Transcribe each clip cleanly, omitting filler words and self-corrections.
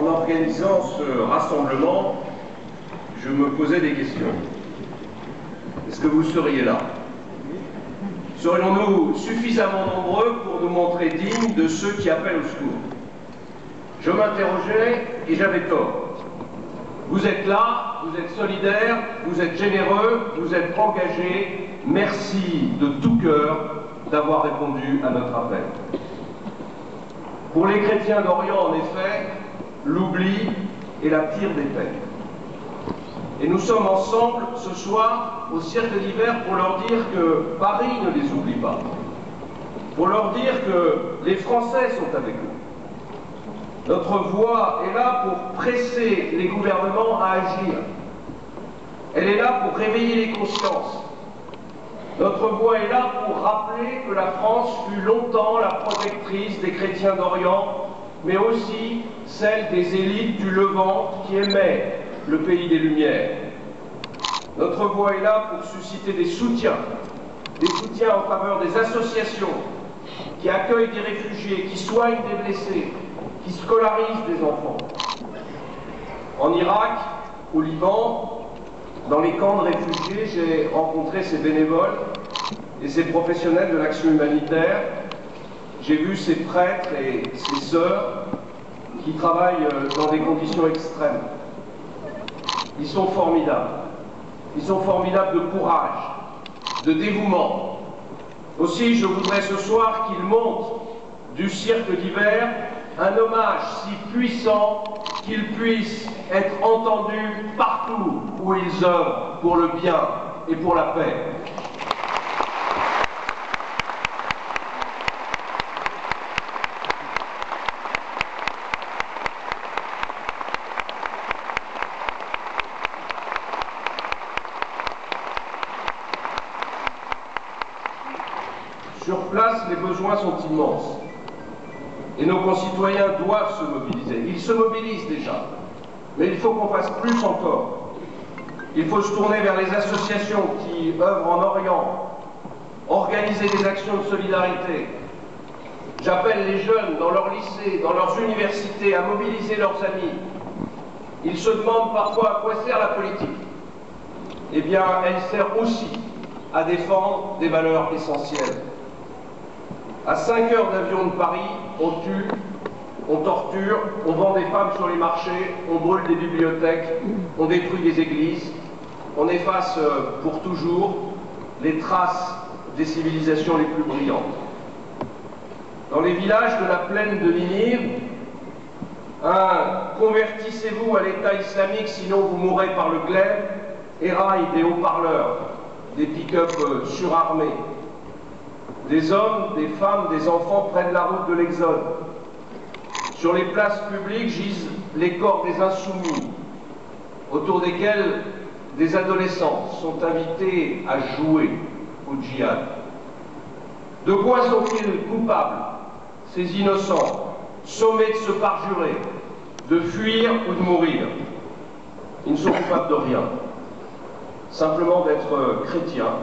En organisant ce rassemblement, je me posais des questions. Est-ce que vous seriez là? Serions-nous suffisamment nombreux pour nous montrer dignes de ceux qui appellent au secours? Je m'interrogeais et j'avais tort. Vous êtes là, vous êtes solidaires, vous êtes généreux, vous êtes engagés. Merci de tout cœur d'avoir répondu à notre appel. Pour les chrétiens d'Orient, en effet, l'oubli est la pire des peines. Et nous sommes ensemble ce soir au Cercle d'hiver pour leur dire que Paris ne les oublie pas. Pour leur dire que les Français sont avec nous. Notre voix est là pour presser les gouvernements à agir. Elle est là pour réveiller les consciences. Notre voix est là pour rappeler que la France fut longtemps la protectrice des chrétiens d'Orient, mais aussi celle des élites du Levant qui aimaient le pays des Lumières. Notre voix est là pour susciter des soutiens en faveur des associations qui accueillent des réfugiés, qui soignent des blessés, qui scolarisent des enfants. En Irak, au Liban, dans les camps de réfugiés, j'ai rencontré ces bénévoles et ces professionnels de l'action humanitaire. J'ai vu ces prêtres et ces sœurs qui travaillent dans des conditions extrêmes. Ils sont formidables. Ils sont formidables de courage, de dévouement. Aussi, je voudrais ce soir qu'ils montent du Cercle d'hiver un hommage si puissant qu'ils puissent être entendus partout où ils œuvrent pour le bien et pour la paix. Sur place, les besoins sont immenses. Et nos concitoyens doivent se mobiliser. Ils se mobilisent déjà. Mais il faut qu'on fasse plus encore. Il faut se tourner vers les associations qui œuvrent en Orient, organiser des actions de solidarité. J'appelle les jeunes dans leurs lycées, dans leurs universités, à mobiliser leurs amis. Ils se demandent parfois à quoi sert la politique. Eh bien, elle sert aussi à défendre des valeurs essentielles. À 5 heures d'avion de Paris, on tue, on torture, on vend des femmes sur les marchés, on brûle des bibliothèques, on détruit des églises, on efface pour toujours les traces des civilisations les plus brillantes. Dans les villages de la plaine de Ninive, convertissez-vous à l'État islamique, sinon vous mourrez par le glaive, éraille des haut-parleurs, des pick-up surarmés. Des hommes, des femmes, des enfants prennent la route de l'Exode. Sur les places publiques gisent les corps des insoumis, autour desquels des adolescents sont invités à jouer au djihad. De quoi sont-ils coupables, ces innocents, sommés de se parjurer, de fuir ou de mourir? Ils ne sont coupables de rien, simplement d'être chrétiens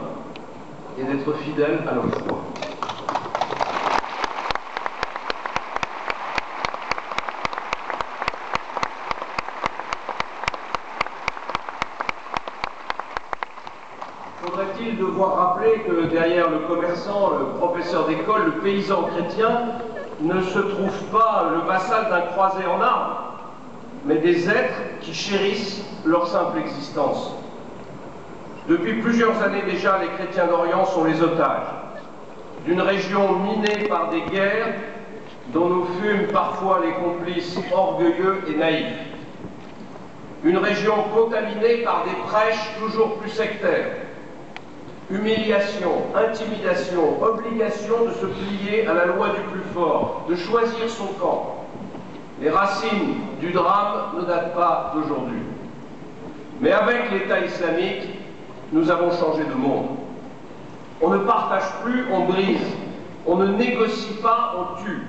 et d'être fidèles à leur foi. Faudrait-il devoir rappeler que derrière le commerçant, le professeur d'école, le paysan chrétien ne se trouve pas le vassal d'un croisé en armes, mais des êtres qui chérissent leur simple existence. Depuis plusieurs années déjà, les chrétiens d'Orient sont les otages d'une région minée par des guerres dont nous fûmes parfois les complices orgueilleux et naïfs. Une région contaminée par des prêches toujours plus sectaires. Humiliation, intimidation, obligation de se plier à la loi du plus fort, de choisir son camp. Les racines du drame ne datent pas d'aujourd'hui. Mais avec l'État islamique, nous avons changé de monde. On ne partage plus, on brise. On ne négocie pas, on tue.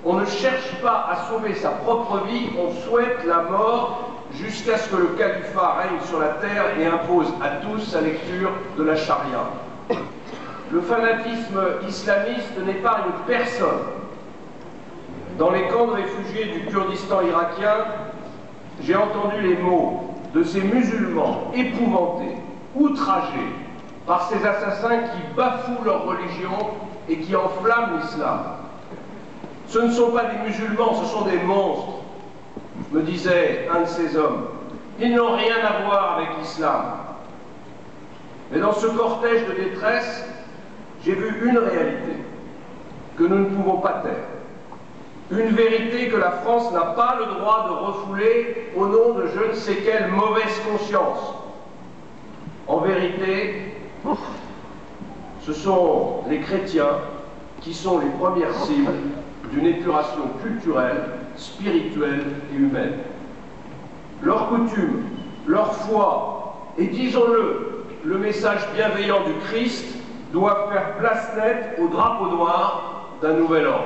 On ne cherche pas à sauver sa propre vie, on souhaite la mort jusqu'à ce que le califat règne sur la terre et impose à tous sa lecture de la charia. Le fanatisme islamiste n'est pas une personne. Dans les camps de réfugiés du Kurdistan irakien, j'ai entendu les mots de ces musulmans épouvantés, outragés par ces assassins qui bafouent leur religion et qui enflamment l'islam. Ce ne sont pas des musulmans, ce sont des monstres, me disait un de ces hommes. Ils n'ont rien à voir avec l'islam. Mais dans ce cortège de détresse, j'ai vu une réalité que nous ne pouvons pas taire. Une vérité que la France n'a pas le droit de refouler au nom de je ne sais quelle mauvaise conscience. En vérité, ce sont les chrétiens qui sont les premières cibles d'une épuration culturelle, spirituelle et humaine. Leurs coutumes, leur foi et, disons-le, le message bienveillant du Christ doivent faire place nette au drapeau noir d'un nouvel ordre.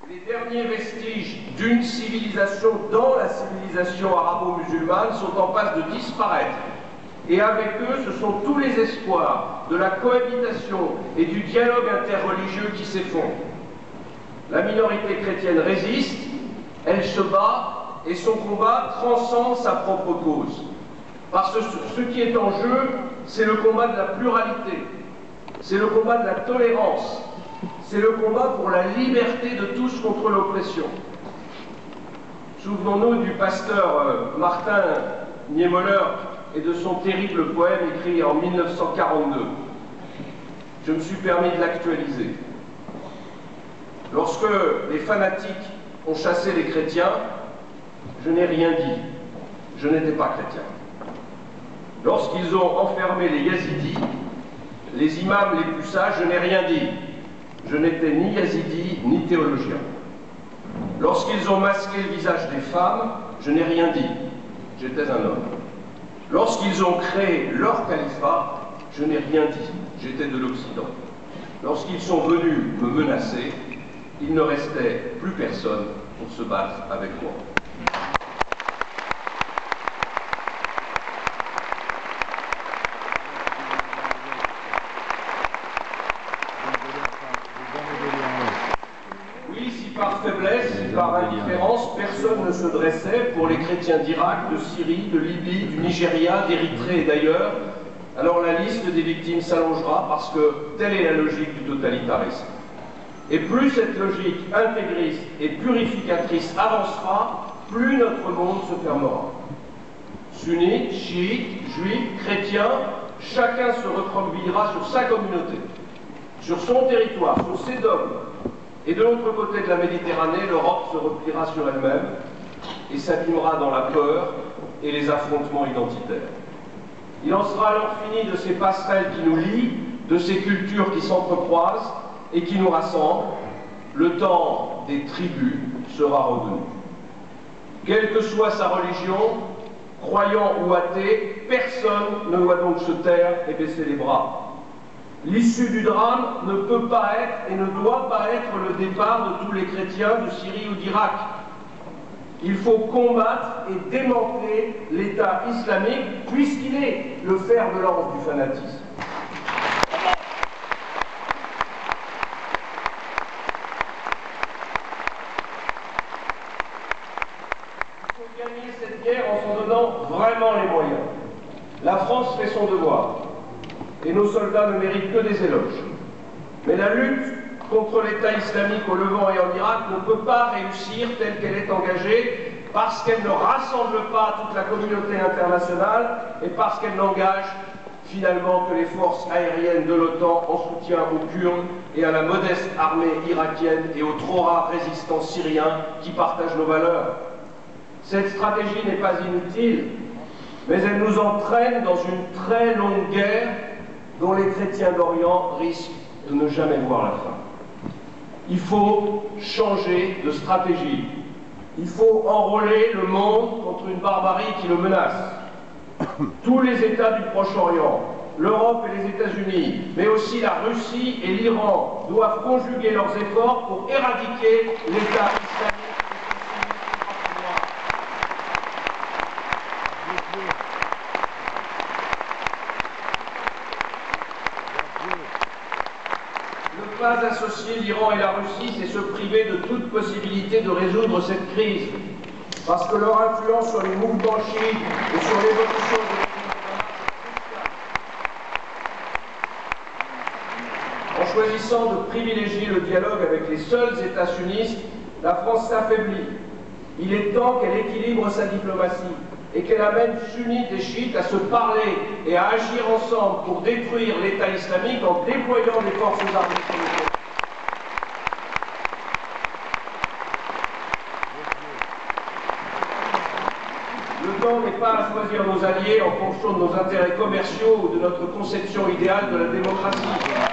Les derniers vestiges d'une civilisation dans la civilisation arabo-musulmane sont en passe de disparaître. Et avec eux, ce sont tous les espoirs de la cohabitation et du dialogue interreligieux qui s'effondrent. La minorité chrétienne résiste, elle se bat et son combat transcende sa propre cause. Parce que ce qui est en jeu, c'est le combat de la pluralité, c'est le combat de la tolérance, c'est le combat pour la liberté de tous contre l'oppression. Souvenons-nous du pasteur Martin Niemöller et de son terrible poème écrit en 1942. Je me suis permis de l'actualiser. Lorsque les fanatiques ont chassé les chrétiens, je n'ai rien dit. Je n'étais pas chrétien. Lorsqu'ils ont enfermé les yazidis, les imams les plus sages, je n'ai rien dit. Je n'étais ni yazidi, ni théologien. Lorsqu'ils ont masqué le visage des femmes, je n'ai rien dit. J'étais un homme. Lorsqu'ils ont créé leur califat, je n'ai rien dit. J'étais de l'Occident. Lorsqu'ils sont venus me menacer, il ne restait plus personne pour se battre avec moi. Oui, si par faiblesse, si par indifférence, personne ne se dressait pour les chrétiens d'Irak, de Syrie, de Libye, du Nigeria, d'Érythrée et d'ailleurs, alors la liste des victimes s'allongera parce que telle est la logique du totalitarisme. Et plus cette logique intégriste et purificatrice avancera, plus notre monde se fermera. Sunnites, chiites, juifs, chrétiens, chacun se recroquevillera sur sa communauté, sur son territoire, sur ses dogmes. Et de l'autre côté de la Méditerranée, l'Europe se repliera sur elle-même et s'abîmera dans la peur et les affrontements identitaires. Il en sera alors fini de ces passerelles qui nous lient, de ces cultures qui s'entrecroisent et qui nous rassemblent. Le temps des tribus sera revenu. Quelle que soit sa religion, croyant ou athée, personne ne doit donc se taire et baisser les bras. L'issue du drame ne peut pas être et ne doit pas être le départ de tous les chrétiens de Syrie ou d'Irak. Il faut combattre et démanteler l'État islamique puisqu'il est le fer de lance du fanatisme. Il faut gagner cette guerre en s'en donnant vraiment les moyens. La France fait son devoir. Et nos soldats ne méritent que des éloges. Mais la lutte contre l'État islamique au Levant et en Irak ne peut pas réussir telle qu'elle est engagée parce qu'elle ne rassemble pas toute la communauté internationale et parce qu'elle n'engage finalement que les forces aériennes de l'OTAN en soutien aux Kurdes et à la modeste armée irakienne et aux trop rares résistants syriens qui partagent nos valeurs. Cette stratégie n'est pas inutile, mais elle nous entraîne dans une très longue guerre dont les chrétiens d'Orient risquent de ne jamais voir la fin. Il faut changer de stratégie. Il faut enrôler le monde contre une barbarie qui le menace. Tous les États du Proche-Orient, l'Europe et les États-Unis, mais aussi la Russie et l'Iran, doivent conjuguer leurs efforts pour éradiquer l'État islamique. Ne pas associer l'Iran et la Russie, c'est se priver de toute possibilité de résoudre cette crise. Parce que leur influence sur les mouvements chiites et sur l'évolution de en choisissant de privilégier le dialogue avec les seuls États sunnistes, la France s'affaiblit. Il est temps qu'elle équilibre sa diplomatie et qu'elle amène sunnites et chiites à se parler et à agir ensemble pour détruire l'État islamique en déployant des forces armées sur le terrain. Le temps n'est pas à choisir nos alliés en fonction de nos intérêts commerciaux ou de notre conception idéale de la démocratie.